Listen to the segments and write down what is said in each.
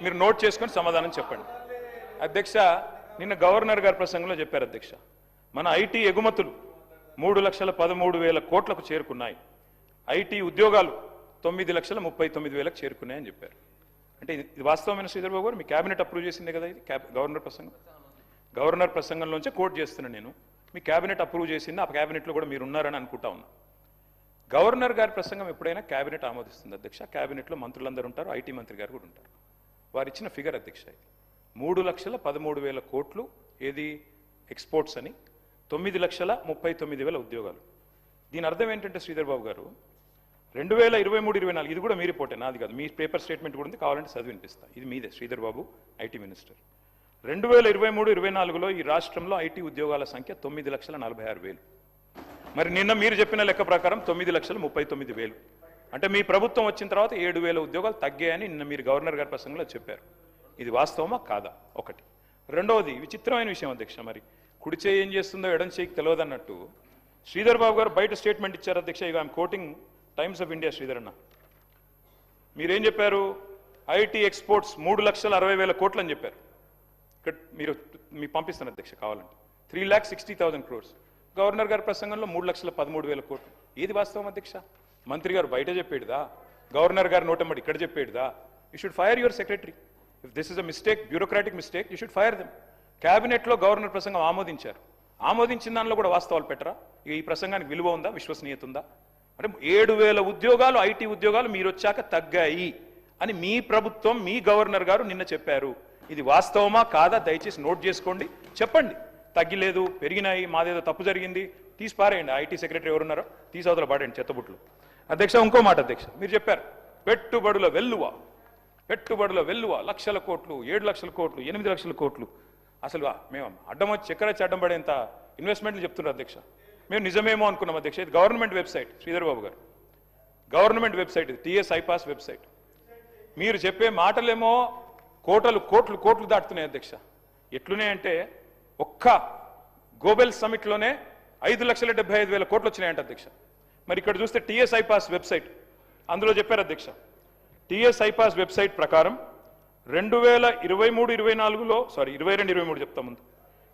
మీరు నోట్ చేసుకొని సమాధానం చెప్పండి. అధ్యక్ష, నిన్న గవర్నర్ గారి ప్రసంగంలో చెప్పారు అధ్యక్ష, మన ఐటీ ఎగుమతులు 3,13,000 కోట్లకు చేరుకున్నాయి, ఐటీ ఉద్యోగాలు 9,39,000 చేరుకున్నాయని చెప్పారు. అంటే ఇది వాస్తవమైన శ్రీధర్ బాబు గారు మీ క్యాబినెట్ అప్రూవ్ చేసిందే కదా? ఇది గవర్నర్ ప్రసంగం. గవర్నర్ ప్రసంగంలోంచే కోట్ చేస్తున్నాను నేను. మీ క్యాబినెట్ అప్రూవ్ చేసింది, ఆ క్యాబినెట్లో కూడా మీరు ఉన్నారని అనుకుంటా ఉన్నా. గవర్నర్ గారి ప్రసంగం ఎప్పుడైనా క్యాబినెట్ ఆమోదిస్తుంది అధ్యక్ష. క్యాబినెట్లో మంత్రులందరూ ఉంటారు, ఐటీ మంత్రి గారు కూడా ఉంటారు. వారు ఇచ్చిన ఫిగర్ అధ్యక్ష, ఇది 3,13,000 కోట్లు ఏది ఎక్స్పోర్ట్స్ అని, 9,39,000 ఉద్యోగాలు. దీని అర్థం ఏంటంటే శ్రీధర్ బాబు గారు, 2023-24 ఇది కూడా మీ రిపోర్టే, నాది కాదు, మీ పేపర్ స్టేట్మెంట్ కూడా ఉంది, కావాలంటే చదివి వినిపిస్తా. ఇది మీదే శ్రీధర్ బాబు, ఐటీ మినిస్టర్. 2023-24లో ఈ రాష్ట్రంలో ఐటీ ఉద్యోగాల సంఖ్య 9,46,000. మరి నిన్న మీరు చెప్పిన లెక్క ప్రకారం 9,39,000. అంటే మీ ప్రభుత్వం వచ్చిన తర్వాత 7,000 ఉద్యోగాలు తగ్గాయని నిన్న మీరు గవర్నర్ గారి ప్రసంగంలో చెప్పారు. ఇది వాస్తవమా కాదా? ఒకటి. రెండవది విచిత్రమైన విషయం అధ్యక్ష, మరి కుడి చేయి ఏం చేస్తుందో ఎడం చేయికి తెలియదన్నట్టు శ్రీధర్ బాబు గారు బయట స్టేట్మెంట్ ఇచ్చారు అధ్యక్ష. ఇక I'm quoting times of India. Sridhar అన్న, మీరేం చెప్పారు? ఐటీ ఎక్స్పోర్ట్స్ 3,60,000 కోట్లు అని చెప్పారు. ఇక్కడ మీకు పంపిస్తాను అధ్యక్ష కావాలంటే. 3,60,000 crores. గవర్నర్ గారి ప్రసంగంలో 3,13,000 కోట్లు. ఏది వాస్తవం అధ్యక్ష? మంత్రి గారు బయట చెప్పేడుదా, గవర్నర్ గారు నోటమ్మడి ఇక్కడ చెప్పేడుదా? You should fire your secretary. If this is a mistake, bureaucratic mistake, you should fire them. క్యాబినెట్లో గవర్నర్ ప్రసంగం ఆమోదించారు, ఆమోదించిన దానిలో కూడా వాస్తవాలు పెట్టరా? ఈ ప్రసంగానికి విలువ ఉందా, విశ్వసనీయత ఉందా? అంటే 7,000 ఉద్యోగాలు, ఐటీ ఉద్యోగాలు మీరు వచ్చాక తగ్గాయి అని మీ ప్రభుత్వం, మీ గవర్నర్ గారు నిన్న చెప్పారు. ఇది వాస్తవమా కాదా? దయచేసి నోట్ చేసుకోండి, చెప్పండి. తగ్గిలేదు, పెరిగినాయి, మాదేదో తప్పు జరిగింది, తీసి పారేయండి. ఐటీ సెక్రటరీ ఎవరున్నారో తీసి అవతల పాడండి చెత్తబుట్లు. అధ్యక్ష, ఇంకో మాట అధ్యక్ష, మీరు చెప్పారు పెట్టుబడుల వెల్లువ, పెట్టుబడుల వెల్లువ 1,00,000 కోట్లు, 7,00,000 కోట్లు, 8,00,000 కోట్లు. అసలు మేము అడ్డం వచ్చి చక్కెర అడ్డం పడేంత ఇన్వెస్ట్మెంట్లు చెప్తున్నారు అధ్యక్ష. మేము నిజమేమో అనుకున్నాం అధ్యక్ష. ఇది గవర్నమెంట్ వెబ్సైట్ శ్రీధర్ బాబు గారు, గవర్నమెంట్ వెబ్సైట్, ఇది టీఎస్ ఐపాస్ వెబ్సైట్. మీరు చెప్పే మాటలేమో కోటలు కోట్లు కోట్లు దాటుతున్నాయి అధ్యక్ష. ఎట్లున్నాయంటే ఒక్క గోబెల్ సమిట్లోనే 5,75,000 కోట్లు వచ్చినాయంట అధ్యక్ష. మరి ఇక్కడ చూస్తే టీఎస్ ఐపాస్ వెబ్సైట్, అందులో చెప్పారు అధ్యక్ష, టీఎస్ ఐపాస్ వెబ్సైట్ ప్రకారం 2023-24లో, సారీ 22-23 చెప్తా ముందు,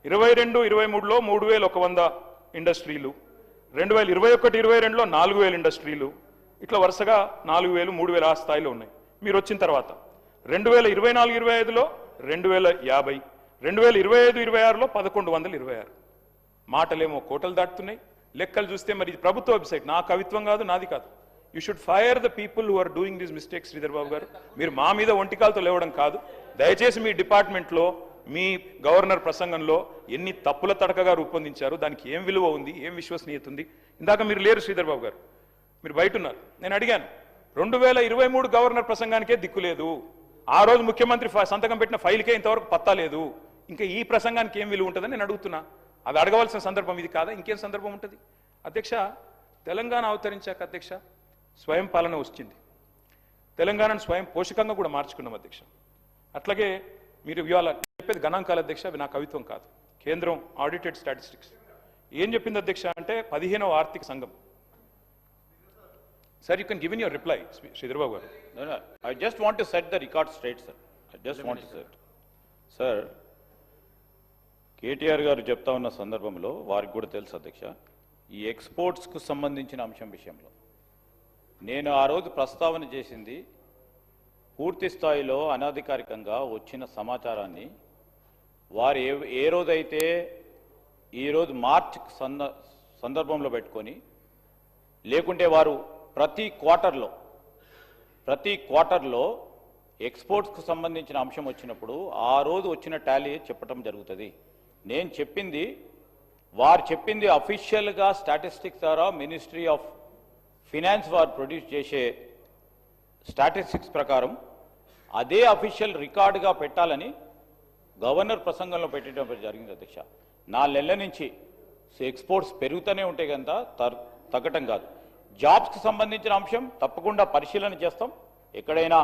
22-23లో 3,100 ఇండస్ట్రీలు, 2021-22లో 4,000 ఇండస్ట్రీలు, ఇట్లా వరుసగా 4,000, 3,000 ఆ స్థాయిలో ఉన్నాయి. మీరు వచ్చిన తర్వాత 2024-25లో 2,050, 2025-26లో 1,126. మాటలేమో కోటలు దాటుతున్నాయి, లెక్కలు చూస్తే మరి ఇది ప్రభుత్వ వెబ్సైట్, నా కవిత్వం కాదు, నాది కాదు. You should fire the people who are doing this mistakes. Sridhar Babu గారు, మీరు మా మీద ఒంటికాలతో లేవడం కాదు. దయచేసి మీ డిపార్ట్మెంట్లో, మీ గవర్నర్ ప్రసంగంలో ఎన్ని తప్పుల తడకగా రూపొందించారు, దానికి ఏం విలువ ఉంది, ఏం విశ్వసనీయత ఉంది? ఇందాక మీరు లేరు శ్రీధర్ బాబు గారు, మీరు బయట ఉన్నారు. నేను అడిగాను, 2023 గవర్నర్ ప్రసంగానికే దిక్కులేదు, ఆ రోజు ముఖ్యమంత్రి సంతకం పెట్టిన ఫైల్కే ఇంతవరకు పత్తా లేదు, ఇంకా ఈ ప్రసంగానికి ఏం విలువ ఉంటుందని నేను అడుగుతున్నా. అది అడగవలసిన సందర్భం ఇది కాదా? ఇంకేం సందర్భం ఉంటుంది? అధ్యక్ష, తెలంగాణ అవతరించాక అధ్యక్ష స్వయం పాలన వచ్చింది, తెలంగాణను స్వయం పోషకంగా కూడా మార్చుకున్నాం అధ్యక్ష. అట్లాగే మీరు ఇవాళ చెప్పేది గణాంకాలు అధ్యక్ష, అవి నా కవిత్వం కాదు. కేంద్రం ఆడిటెడ్ స్టాటిస్టిక్స్ ఏం చెప్పింది అధ్యక్ష అంటే 15వ ఆర్థిక సంఘం. Sir, you can give in your reply, Sridhar Babu. No, I just want to set the record straight, sir. I just want to set. Sir, KTR గారు చెప్తా ఉన్న సందర్భంలో వారికి కూడా తెలుసు అధ్యక్ష, ఈ ఎక్స్పోర్ట్స్కు సంబంధించిన అంశం విషయంలో నేను ఆ రోజు ప్రస్తావన చేసింది పూర్తి స్థాయిలో అనధికారికంగా వచ్చిన సమాచారాన్ని వారు ఏ రోజైతే ఈరోజు మార్చ్ సందర్భంలో పెట్టుకొని, లేకుంటే వారు ప్రతి క్వార్టర్లో ఎక్స్పోర్ట్స్కు సంబంధించిన అంశం వచ్చినప్పుడు ఆ రోజు వచ్చిన టాలీ చెప్పడం జరుగుతుంది. నేను చెప్పింది, వారు చెప్పింది అఫీషియల్గా స్టాటిస్టిక్స్ ద్వారా మినిస్ట్రీ ఆఫ్ ఫినాన్స్ వారు ప్రొడ్యూస్ చేసే స్టాటిస్టిక్స్ ప్రకారం అదే అఫీషియల్ రికార్డుగా పెట్టాలని గవర్నర్ ప్రసంగంలో పెట్టడం జరిగింది అధ్యక్ష. 4 నెలల నుంచి ఎక్స్పోర్ట్స్ పెరుగుతూనే ఉంటే కనుక తగ్గటం కాదు. జాబ్స్కి సంబంధించిన అంశం తప్పకుండా పరిశీలన చేస్తాం, ఎక్కడైనా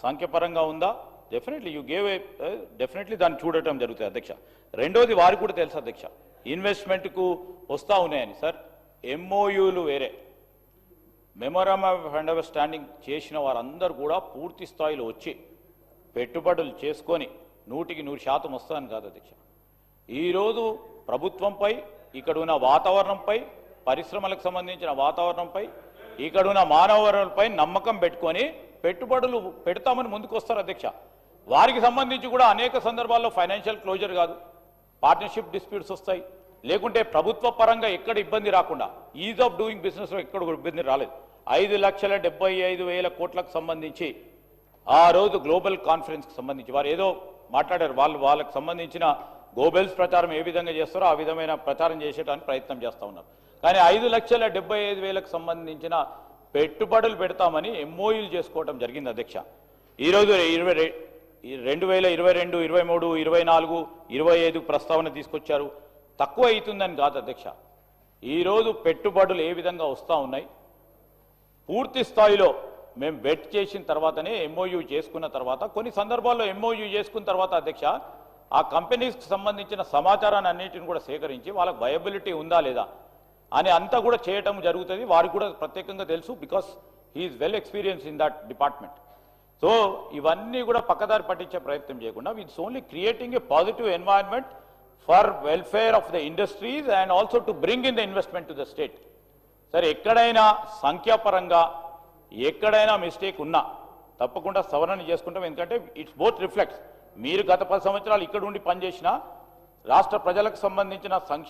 సంఖ్యపరంగా ఉందా డెఫినెట్లీ దాన్ని చూడటం జరుగుతుంది అధ్యక్ష. రెండోది వారికి కూడా తెలుసు అధ్యక్ష, ఇన్వెస్ట్మెంట్కు వస్తూ ఉన్నాయని. సార్, ఎంఓయూలు వేరే, మెమోరాండం ఆఫ్ అండర్స్టాండింగ్ చేసిన వారందరూ కూడా పూర్తి స్థాయిలో వచ్చి పెట్టుబడులు చేసుకొని 100% వస్తుందని కాదు అధ్యక్ష. ఈరోజు ప్రభుత్వంపై, ఇక్కడ ఉన్న వాతావరణంపై, పరిశ్రమలకు సంబంధించిన వాతావరణంపై, ఇక్కడ ఉన్న మానవ వనరులపై నమ్మకం పెట్టుకొని పెట్టుబడులు పెడతామని ముందుకు వస్తారు అధ్యక్ష. వారికి సంబంధించి కూడా అనేక సందర్భాల్లో ఫైనాన్షియల్ క్లోజర్ కాదు, పార్ట్నర్షిప్ డిస్ప్యూట్స్ వస్తాయి. లేకుంటే ప్రభుత్వ పరంగా ఎక్కడ ఇబ్బంది రాకుండా, ఈజ్ ఆఫ్ డూయింగ్ బిజినెస్లో ఎక్కడ కూడా ఇబ్బంది రాలేదు. 5,75,000 కోట్లకు సంబంధించి ఆ రోజు గ్లోబల్ కాన్ఫరెన్స్కి సంబంధించి వారు ఏదో మాట్లాడారు. వాళ్ళకి సంబంధించిన గోబెల్స్ ప్రచారం ఏ విధంగా చేస్తారో ఆ విధమైన ప్రచారం చేసేటానికి ప్రయత్నం చేస్తూ ఉన్నారు. కానీ 5,75,000కు సంబంధించిన పెట్టుబడులు పెడతామని ఎంఓయూలు చేసుకోవడం జరిగింది అధ్యక్ష. ఈరోజు 2022, 23, 24, 25 ప్రస్తావన తీసుకొచ్చారు. తక్కువ అవుతుందని కాదు అధ్యక్ష. ఈరోజు పెట్టుబడులు ఏ విధంగా వస్తూ ఉన్నాయి, పూర్తి స్థాయిలో మేము బెట్ చేసిన తర్వాతనే ఎంఓయూ చేసుకున్న తర్వాత, కొన్ని సందర్భాల్లో ఎంఓయూ చేసుకున్న తర్వాత అధ్యక్ష ఆ కంపెనీస్కి సంబంధించిన సమాచారాన్ని అన్నిటిని కూడా సేకరించి వాళ్ళకి వయబిలిటీ ఉందా లేదా అని అంతా కూడా చేయటం జరుగుతుంది. వారికి కూడా ప్రత్యేకంగా తెలుసు, because he's well experience in that department. So ఇవన్నీ కూడా పక్కదారి పట్టించే ప్రయత్నం చేయకుండా it's only creating a positive environment for welfare of the industries and also to bring in the investment to the state. సరే, ఎక్కడైనా సంఖ్యాపరంగా ఎక్కడైనా మిస్టేక్ ఉన్నా తప్పకుండా సవరణ చేసుకుంటాం. ఎందుకంటే ఇట్స్ బోత్ రిఫ్లెక్ట్స్. మీరు గత 10 సంవత్సరాలు ఇక్కడ ఉండి పనిచేసిన రాష్ట్ర ప్రజలకు సంబంధించిన సంక్షేమ